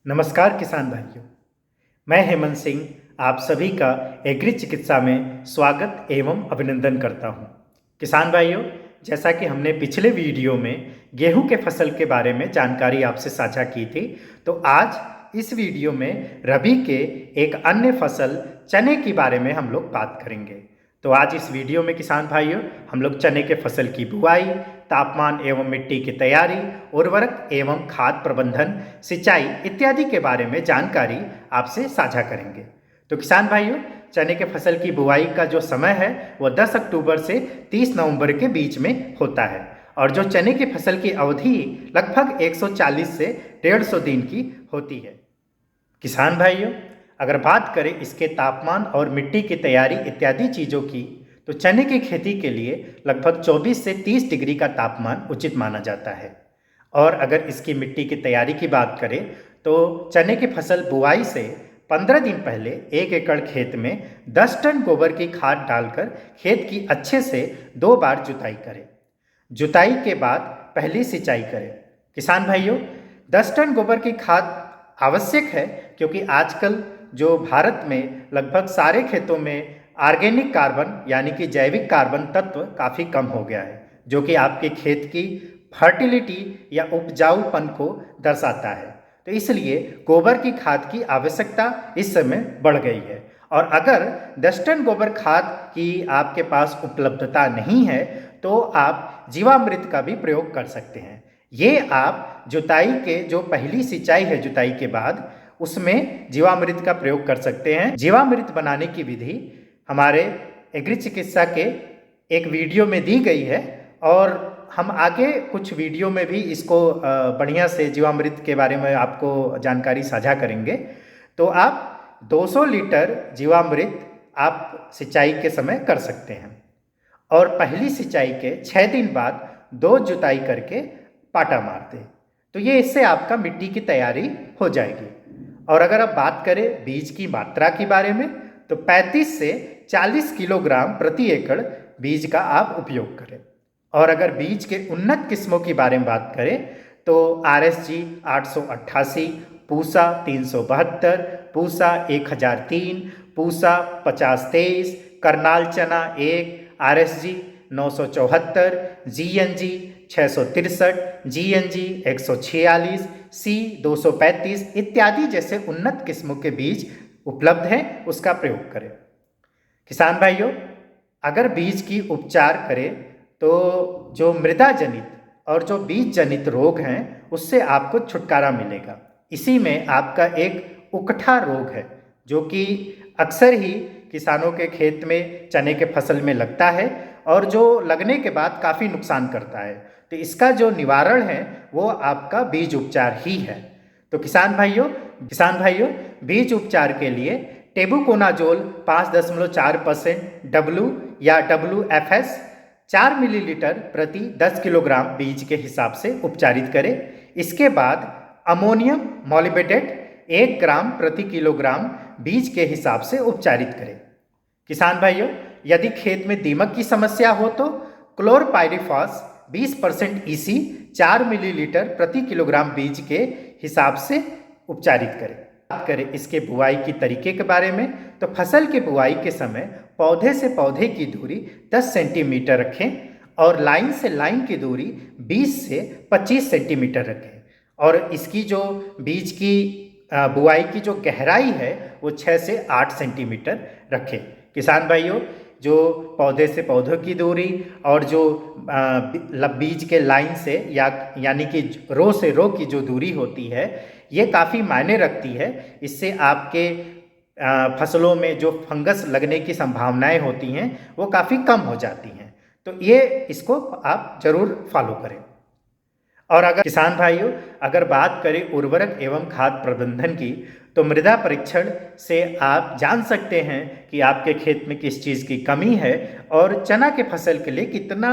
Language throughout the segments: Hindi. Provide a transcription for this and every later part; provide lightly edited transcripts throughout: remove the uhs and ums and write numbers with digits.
नमस्कार किसान भाइयों, मैं हेमंत सिंह आप सभी का एग्री चिकित्सा में स्वागत एवं अभिनंदन करता हूं। किसान भाइयों, जैसा कि हमने पिछले वीडियो में गेहूं के फसल के बारे में जानकारी आपसे साझा की थी, तो आज इस वीडियो में रबी के एक अन्य फसल चने के बारे में हम लोग बात करेंगे। तो आज इस वीडियो में किसान भाइयों हम लोग चने के फसल की बुआई, तापमान एवं मिट्टी की तैयारी, उर्वरक एवं खाद प्रबंधन, सिंचाई इत्यादि के बारे में जानकारी आपसे साझा करेंगे। तो किसान भाइयों, चने के फसल की बुआई का जो समय है वो 10 अक्टूबर से 30 नवंबर के बीच में होता है और जो चने की फसल की अवधि लगभग 140 से 150 दिन की होती है। किसान भाइयों, अगर बात करें इसके तापमान और मिट्टी की तैयारी इत्यादि चीज़ों की, तो चने की खेती के लिए लगभग 24 से 30 डिग्री का तापमान उचित माना जाता है। और अगर इसकी मिट्टी की तैयारी की बात करें तो चने की फसल बुआई से 15 दिन पहले 1 एकड़ खेत में 10 टन गोबर की खाद डालकर खेत की अच्छे से 2 बार जुताई करें। जुताई के बाद पहली सिंचाई करें। किसान भाइयों, 10 टन गोबर की खाद आवश्यक है क्योंकि आजकल जो भारत में लगभग सारे खेतों में ऑर्गेनिक कार्बन यानी कि जैविक कार्बन तत्व काफ़ी कम हो गया है, जो कि आपके खेत की फर्टिलिटी या उपजाऊपन को दर्शाता है। तो इसलिए गोबर की खाद की आवश्यकता इस समय बढ़ गई है। और अगर 10 टन गोबर खाद की आपके पास उपलब्धता नहीं है तो आप जीवामृत का भी प्रयोग कर सकते हैं। ये आप जुताई के जो पहली सिंचाई है जुताई के बाद, उसमें जीवामृत का प्रयोग कर सकते हैं। जीवामृत बनाने की विधि हमारे एग्री चिकित्सा के एक वीडियो में दी गई है और हम आगे कुछ वीडियो में भी इसको बढ़िया से जीवामृत के बारे में आपको जानकारी साझा करेंगे। तो आप 200 लीटर जीवामृत आप सिंचाई के समय कर सकते हैं और पहली सिंचाई के 6 दिन बाद 2 जुताई करके पाटा मार दें। तो ये इससे आपका मिट्टी की तैयारी हो जाएगी। और अगर आप बात करें बीज की मात्रा के बारे में, तो 35 से 40 किलोग्राम प्रति एकड़ बीज का आप उपयोग करें। और अगर बीज के उन्नत किस्मों के बारे में बात करें तो RSG 888, पूसा 372, पूसा 1003, पूसा 5023, करनाल चना 1, RSG 974, GNG 663, GNG 146, C 235 इत्यादि जैसे उन्नत किस्मों के बीज उपलब्ध हैं, उसका प्रयोग करें। किसान भाइयों, अगर बीज की उपचार करें तो जो मृदा जनित और जो बीज जनित रोग हैं उससे आपको छुटकारा मिलेगा। इसी में आपका एक उकठा रोग है जो कि अक्सर ही किसानों के खेत में चने के फसल में लगता है और जो लगने के बाद काफ़ी नुकसान करता है। तो इसका जो निवारण है वो आपका बीज उपचार ही है। तो किसान भाइयों बीज उपचार के लिए टेबुकोनाजोल 5.4% W या WFS 4 मिलीलीटर प्रति 10 किलोग्राम बीज के हिसाब से उपचारित करें। इसके बाद अमोनियम मॉलिबेटेट 1 ग्राम प्रति किलोग्राम बीज के हिसाब से उपचारित करें। किसान भाइयों, यदि खेत में दीमक की समस्या हो तो क्लोरपाइरिफॉस 20% EC 4 मिलीलीटर प्रति किलोग्राम बीज के हिसाब से उपचारित करें। बात करें इसके बुआई की तरीके के बारे में, तो फसल के बुआई के समय पौधे से पौधे की दूरी 10 सेंटीमीटर रखें और लाइन से लाइन की दूरी 20 से 25 सेंटीमीटर रखें। और इसकी जो बीज की बुआई की जो गहराई है वो 6 से 8 सेंटीमीटर रखें। किसान भाइयों, जो पौधे से पौधों की दूरी और जो बीज के लाइन से यानी कि रो से रो की जो दूरी होती है, ये काफ़ी मायने रखती है। इससे आपके फसलों में जो फंगस लगने की संभावनाएं होती हैं वो काफ़ी कम हो जाती हैं। तो ये इसको आप ज़रूर फॉलो करें। और अगर किसान भाइयों अगर बात करें उर्वरक एवं खाद प्रबंधन की, तो मृदा परीक्षण से आप जान सकते हैं कि आपके खेत में किस चीज़ की कमी है और चना के फसल के लिए कितना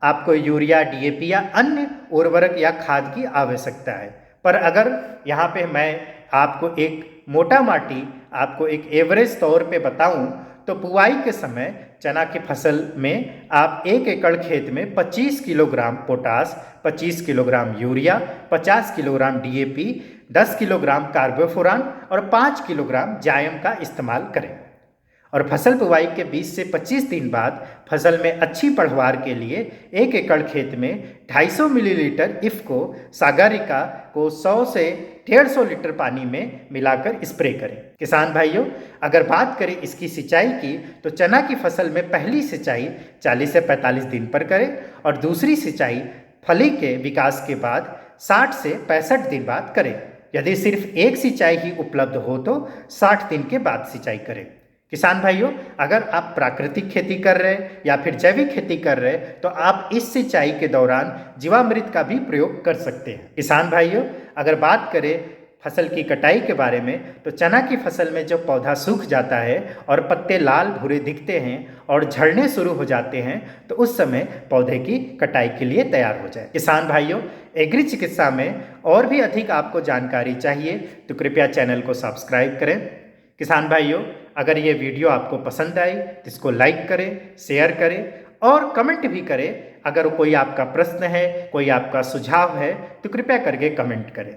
आपको यूरिया, DAP या अन्य उर्वरक या खाद की आवश्यकता है। पर अगर यहाँ पे मैं आपको एक मोटा माटी आपको एक एवरेज तौर पे बताऊं तो बुआई के समय चना की फसल में आप 1 एकड़ खेत में 25 kilogram potash, 25 kilogram urea, 50 kilogram DAP, 10 kilogram carbofuran और 5 किलोग्राम जायम का इस्तेमाल करें। और फसल बुवाई के 20 से 25 दिन बाद फसल में अच्छी पैदावार के लिए 1 एकड़ खेत में 250 मिलीलीटर इफ्को सागरिका को 100 से 150 लीटर पानी में मिलाकर स्प्रे करें। किसान भाइयों, अगर बात करें इसकी सिंचाई की तो चना की फसल में पहली सिंचाई 40 से 45 दिन पर करें और दूसरी सिंचाई फली के विकास के बाद 60 से 65 दिन बाद करें। यदि सिर्फ एक सिंचाई ही उपलब्ध हो तो 60 दिन के बाद सिंचाई करें। किसान भाइयों, अगर आप प्राकृतिक खेती कर रहे हैं या फिर जैविक खेती कर रहे हैं तो आप इस सिंचाई के दौरान जीवामृत का भी प्रयोग कर सकते हैं। किसान भाइयों, अगर बात करें फसल की कटाई के बारे में तो चना की फसल में जब पौधा सूख जाता है और पत्ते लाल भूरे दिखते हैं और झड़ने शुरू हो जाते हैं तो उस समय पौधे की कटाई के लिए तैयार हो जाए। किसान भाइयों, एग्री चिकित्सा में और भी अधिक आपको जानकारी चाहिए तो कृपया चैनल को सब्सक्राइब करें। किसान भाइयों, अगर ये वीडियो आपको पसंद आई तो इसको लाइक करें, शेयर करें और कमेंट भी करें। अगर कोई आपका प्रश्न है, कोई आपका सुझाव है तो कृपया करके कमेंट करें।